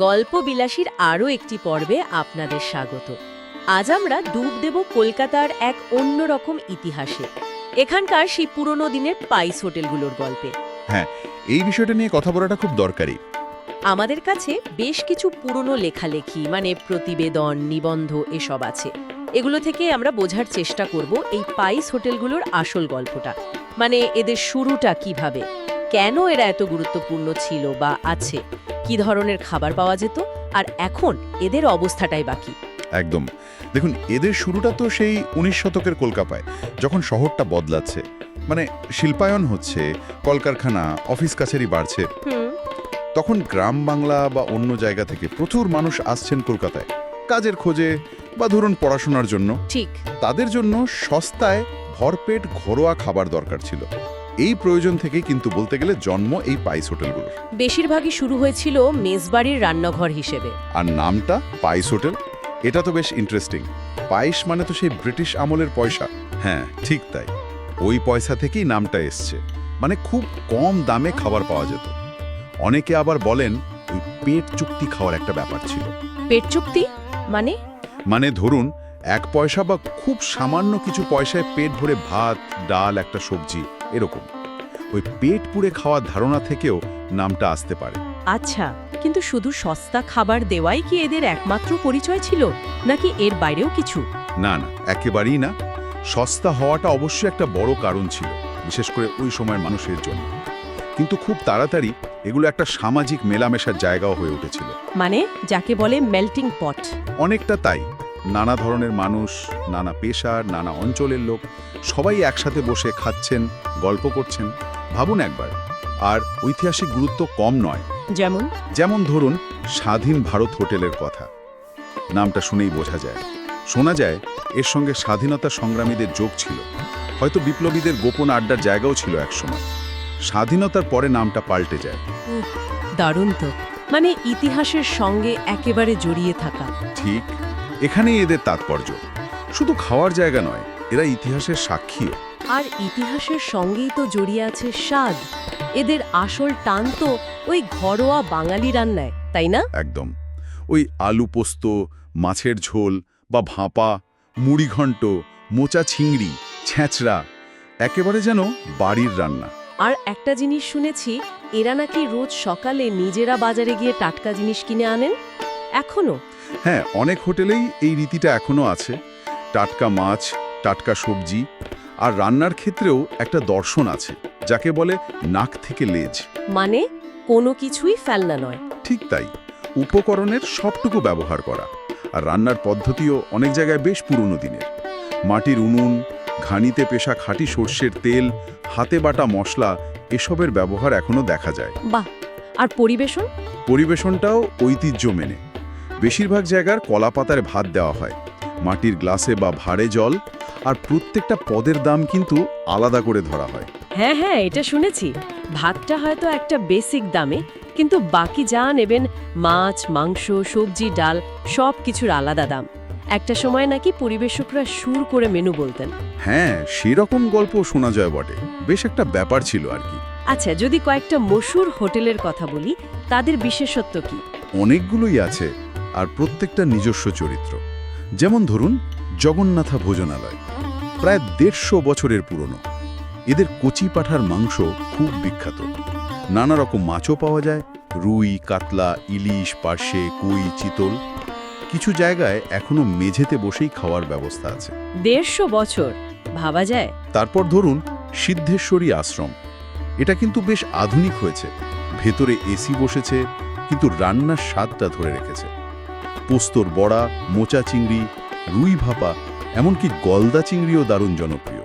গল্প বিলাসীর আরও একটি পর্বে আপনাদের স্বাগত। আজ আমরা ডুব দেব কলকাতার এক অন্যরকম ইতিহাসে, এখানকার সেই পুরনো দিনের পাইস হোটেলগুলোর গল্পে। হ্যাঁ, এই বিষয়টা নিয়ে কথা বলাটা খুব দরকারি। আমাদের কাছে বেশ কিছু পুরনো লেখালেখি মানে প্রতিবেদন, নিবন্ধ এসব আছে। এগুলো থেকে আমরা বোঝার চেষ্টা করব এই পাইস হোটেলগুলোর আসল গল্পটা, মানে এদের শুরুটা কিভাবে, কেন এরা এত গুরুত্বপূর্ণ ছিল বা আছে, কি ধরনের খাবার পাওয়া যেত, আর এখন এদের অবস্থাটাই বাকি। একদম। দেখুন, এদের শুরুটা তো সেই 19 শতকের কলকাতায়, যখন শহরটা বদলাচ্ছে, মানে শিল্পায়ন হচ্ছে, কলকারখানা, অফিস কাছারি বাড়ছে। তখন গ্রাম বাংলা বা অন্য জায়গা থেকে প্রচুর মানুষ আসছেন কলকাতায় কাজের খোঁজে বা ধরুন পড়াশোনার জন্য। ঠিক। তাদের জন্য সস্তায় ভরপেট ঘরোয়া খাবার দরকার ছিল। এই প্রয়োজন থেকেই কিন্তু বলতে গেলে জন্ম এই পাইস হোটেলগুলোর। বেশিরভাগই শুরু হয়েছিল মেজবাড়ির রান্নাঘর হিসেবে। আর নামটা পাইস হোটেল, এটা তো বেশ ইন্টারেস্টিং। পাইস মানে তো সেই ব্রিটিশ আমলের পয়সা। হ্যাঁ, ঠিক তাই। ওই পয়সা থেকেই নামটা এসছে, মানে খুব কম দামে খাবার পাওয়া যেত। অনেকে আবার বলেন ওই পেট চুক্তি খাওয়ার একটা ব্যাপার ছিল। পেট চুক্তি মানে? মানে ধরুন 1 পয়সা বা খুব সামান্য কিছু পয়সায় পেট ভরে ভাত, ডাল, একটা সবজি, এরকম। ওই পেট পুড়ে খাওয়ার ধারণা থেকেও নামটা আসতে পারে। আচ্ছা, কিন্তু শুধু সস্তা খাবার দেওয়াই কি এদের একমাত্র পরিচয় ছিল, নাকি এর বাইরেও কিছু? না না, একেবারেই না। সস্তা হওয়াটা অবশ্যই একটা বড় কারণ ছিল, বিশেষ করে ওই সময়ের মানুষের জন্য। কিন্তু খুব তাড়াতাড়ি এগুলো একটা সামাজিক মেলামেশার জায়গাও হয়ে উঠেছিল। মানে যাকে বলে মেল্টিং পট। অনেকটা তাই। নানা ধরনের মানুষ, নানা পেশার, নানা অঞ্চলের লোক সবাই একসাথে বসে খাচ্ছেন, গল্প করছেন। ভাবুন একবার। আর ঐতিহাসিক গুরুত্ব কম নয়। যেমন ধরুন স্বাধীন ভারত হোটেলের কথা। নামটা শুনেই বোঝা যায়, শোনা যায় এর সঙ্গে স্বাধীনতা সংগ্রামীদের যোগ ছিল। হয়তো বিপ্লবীদের গোপন আড্ডার জায়গাও ছিল একসময়। স্বাধীনতার পরে নামটা পাল্টে যায়। দারুণ তো, মানে ইতিহাসের সঙ্গে একেবারে জড়িয়ে থাকা। ঠিক, এখানেই এদের তাৎপর্য। শুধু খাওয়ার জায়গা নয়, এরা ইতিহাসের সাক্ষীও। আর ইতিহাসের সঙ্গেই তো জড়িয়ে আছে স্বাদ। এদের আসল টান তো ওই ঘরোয়া বাঙালি রান্নায়, তাই না? একদম। ওই আলু পোস্ত, মাছের ঝোল বা ভাপা, মুড়িঘণ্ট, মোচা চিংড়ি, ছেঁচড়া, একেবারে যেন বাড়ির রান্না। আর একটা জিনিস শুনেছি, এরা নাকি রোজ সকালে নিজেরা বাজারে গিয়ে টাটকা জিনিস কিনে আনেন এখনো। হ্যাঁ, অনেক হোটেলেই এই রীতিটা এখনো আছে। টাটকা মাছ, টাটকা সবজি। আর রান্নার ক্ষেত্রেও একটা দর্শন আছে, যাকে বলে নাক থেকে লেজ। মানে কোনো কিছুই ফেলনা নয়। ঠিক তাই। উপকরণের সবটুকু ব্যবহার করা। আর রান্নার পদ্ধতিও অনেক জায়গায় বেশ পুরনো দিনের। মাটির উনুন, ঘানিতে পেশা খাঁটি সর্ষের তেল, হাতে বাটা মশলা, এসবের ব্যবহার এখনো দেখা যায়। বাহ! আর পরিবেশনটাও ঐতিহ্য মেনে। বেশিরভাগ জায়গার কলা পাতায় ভাত দেওয়া হয়, মাটির গ্লাসে বা ভাঁড়ে জল। আর প্রত্যেকটা পদের দাম কিন্তু আলাদা করে ধরা হয়। হ্যাঁ হ্যাঁ, এটা শুনেছি। ভাতটা হয়তো একটা বেসিক দামে, কিন্তু বাকি যা নেবেন, মাছ, মাংস, সবজি, ডাল, সব কিছুর আলাদা দাম। একটা সময় নাকি পরিবেশকরা সুর করে মেনু বলতেন। হ্যাঁ, সেরকম গল্প শোনা যায় বটে। বেশ একটা ব্যাপার ছিল আর কি। আচ্ছা, যদি কয়েকটা মশহুর হোটেলের কথা বলি, তাদের বিশেষত্ব কি? অনেকগুলোই আছে, আর প্রত্যেকটা নিজস্ব চরিত্র। যেমন ধরুন জগন্নাথা ভোজনালয়, প্রায় 150 বছরের পুরনো। এদের কচি পাঁঠার মাংস খুব বিখ্যাত। নানা রকম মাছও পাওয়া যায়, রুই, কাতলা, ইলিশ, পার্শে, কই, চিতল। কিছু জায়গায় এখনো মেঝেতে বসেই খাওয়ার ব্যবস্থা আছে। 150 বছর, ভাবা যায়। তারপর ধরুন সিদ্ধেশ্বরী আশ্রম। এটা কিন্তু বেশ আধুনিক হয়েছে, ভেতরে এসি বসেছে, কিন্তু রান্নার স্বাদটা ধরে রেখেছে। পোস্তর বড়া, মোচা চিংড়ি, রুই ভাপা, এমনকি গলদা চিংড়িও দারুণ জনপ্রিয়।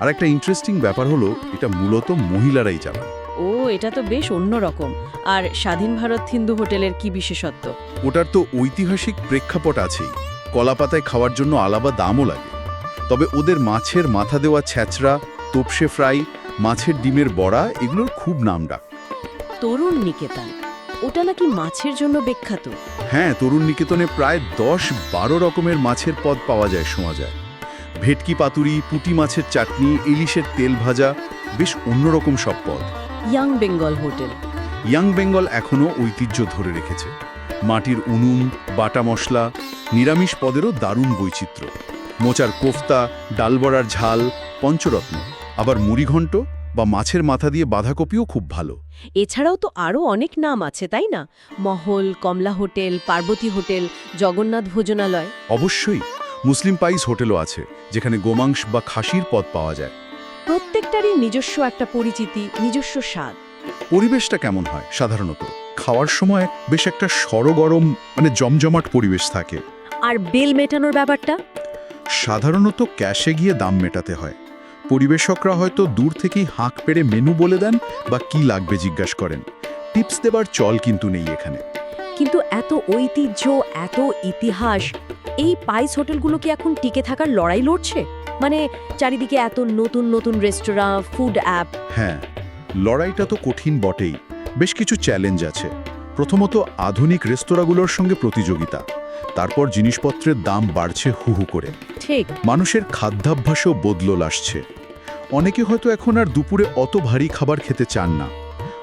আর একটা ইন্টারেস্টিং ব্যাপার হলো, এটা মূলত মহিলারাই চালান। ও, এটা তো বেশ অন্যরকম। আর স্বাধীন ভারত হিন্দু হোটেলের কি বিশেষত্ব? ওটার তো ঐতিহাসিক প্রেক্ষাপট আছেই। কলাপাতায় খাওয়ার জন্য আলাদা দামও লাগে। তবে ওদের মাছের মাথা দেওয়া ছেঁচড়া, তোপসে ফ্রাই, মাছের ডিমের বড়া, এগুলোর খুব নামডাক। তরুণ নিকেতন, ওটা নাকি মাছের জন্য বিখ্যাত। হ্যাঁ, তরুণ নিকেতনে প্রায় 10-12 রকমের মাছের পদ পাওয়া যায়, শোনা যায়। ভেটকি পাতুরি, পুঁটি মাছের চাটনি, ইলিশের তেল ভাজা, বেশ অন্যরকম সব পদ। Young Bengal hotel, young Bengal এখনও ঐতিহ্য ধরে রেখেছে। মাটির উনুন, বাটা মশলা, নিরামিষ পদেরও দারুণ বৈচিত্র্য। মোচার কোফতা, ডালবড়ার ঝাল, পঞ্চরত্ন। আবার মুড়িঘণ্ট বা মাছের মাথা দিয়ে বাঁধাকপিও খুব ভালো। এছাড়াও তো আরও অনেক নাম আছে তাই না? মহল, কমলা হোটেল, পার্বতী হোটেল, জগন্নাথ ভোজনালয়। অবশ্যই মুসলিম পাইস হোটেলও আছে, যেখানে গোমাংস বা খাসির পদ পাওয়া যায়। প্রত্যেকটারই নিজস্ব একটা পরিচিতি, নিজস্ব স্বাদ। পরিবেশটা কেমন হয় সাধারণত? খাওয়ার সময় বেশ একটা সরগরম জমজমাট পরিবেশ থাকে। আর বিল মেটানোর ব্যাপারটা? সাধারণত ক্যাশে গিয়ে দাম মেটাতে হয়। পরিবেশকরা হয়তো দূর থেকেই হাঁক পেড়ে মেনু বলে দেন বা কি লাগবে জিজ্ঞাসা করেন। টিপস দেবার চল কিন্তু নেই এখানে। কিন্তু এত ঐতিহ্য, এত ইতিহাস, এই পাইস হোটেলগুলো কি এখন টিকে থাকার লড়াই লড়ছে? মানে চারিদিকে এত নতুন নতুন রেস্তোরাঁ, ফুড অ্যাপ। হ্যাঁ, লড়াইটা তো কঠিন বটেই। বেশ কিছু চ্যালেঞ্জ আছে। প্রথমত আধুনিক রেস্তোরাঁগুলোর সঙ্গে প্রতিযোগিতা। তারপর জিনিসপত্রের দাম বাড়ছে হু হু করে। ঠিক। মানুষের খাদ্যাভ্যাসও বদল আসছে। অনেকে হয়তো এখন আর দুপুরে অত ভারী খাবার খেতে চান না।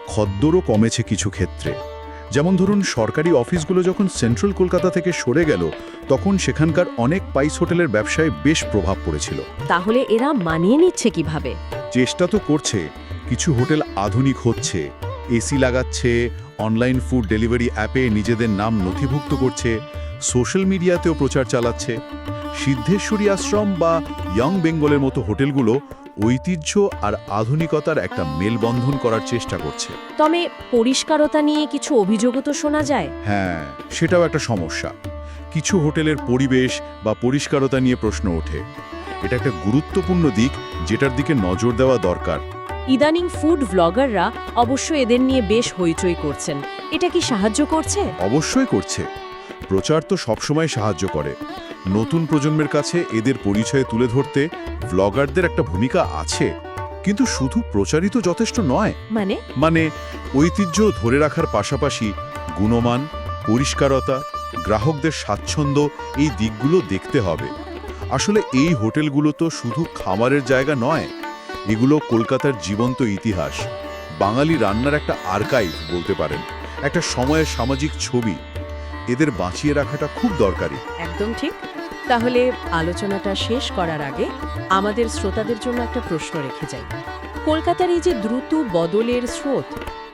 খদ্দরও কমেছে কিছু ক্ষেত্রে। যেমন ধরুন, সরকারি অফিসগুলো যখন সেন্ট্রাল কলকাতা থেকে সরে গেল, তখন সেখানকার অনেক পাইস হোটেলের ব্যবসায় বেশ প্রভাব পড়েছিল। তাহলে এরা মানিয়ে নিচ্ছে কিভাবে? চেষ্টা তো করছে। কিছু হোটেল আধুনিক হচ্ছে, এসি লাগাচ্ছে, অনলাইন ফুড ডেলিভারি অ্যাপে নিজেদের নাম নথিভুক্ত করছে, সোশ্যাল মিডিয়াতেও প্রচার চালাচ্ছে। সিদ্ধেশ্বরী আশ্রম বা ইয়ং বেঙ্গলের মতো হোটেলগুলো ঐতিহ্য আর আধুনিকতার একটা মেলবন্ধন করার চেষ্টা করছে। তবে পরিষ্কারতা নিয়ে কিছু অভিযোগও তো শোনা যায়। হ্যাঁ, সেটাও একটা সমস্যা। কিছু হোটেলের পরিবেশ বা পরিষ্কারতা নিয়ে প্রশ্ন ওঠে। এটা একটা গুরুত্বপূর্ণ দিক, যেটার দিকে নজর দেওয়া দরকার। ইদানিং ফুড ব্লগাররা অবশ্য এদের নিয়ে বেশ হইচই করছেন। এটা কি সাহায্য করছে? অবশ্যই করছে। প্রচার তো সবসময় সাহায্য করে। নতুন প্রজন্মের কাছে এদের পরিচয় তুলে ধরতে ব্লগারদের একটা ভূমিকা আছে। কিন্তু শুধু প্রচারিত যথেষ্ট নয়। মানে ঐতিহ্য ধরে রাখার পাশাপাশি গুণমান, পরিষ্কারতা, গ্রাহকদের স্বাচ্ছন্দ্য, এই দিকগুলো দেখতে হবে। আসলে এই হোটেলগুলো তো শুধু খাবারের জায়গা নয়, এগুলো কলকাতার জীবন্ত ইতিহাস, বাঙালি রান্নার একটা আর্কাইভ বলতে পারেন, একটা সময়ের সামাজিক ছবি। এদের বাঁচিয়ে রাখাটা খুব দরকারি। একদম ঠিক। তাহলে আলোচনাটা শেষ করার আগে আমাদের শ্রোতাদের জন্য একটা প্রশ্ন রেখে যাই। কলকাতার এই যে দ্রুত বদলের স্রোত,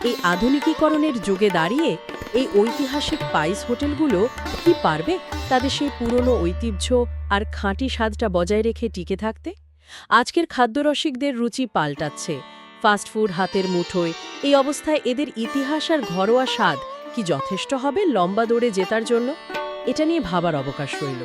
এই আধুনিকীকরণের যুগে দাঁড়িয়ে এই ঐতিহাসিক পাইস হোটেলগুলো কি পারবে তাদের সেই পুরনো ঐতিহ্য আর খাঁটি স্বাদটা বজায় রেখে টিকে থাকতে? আজকের খাদ্যরসিকদের রুচি পাল্টাচ্ছে, ফাস্টফুড হাতের মুঠোয়। এই অবস্থায় এদের ইতিহাস আর ঘরোয়া স্বাদ কি যথেষ্ট হবে লম্বা দৌড়ে জেতার জন্য? এটা নিয়ে ভাবার অবকাশ রইল।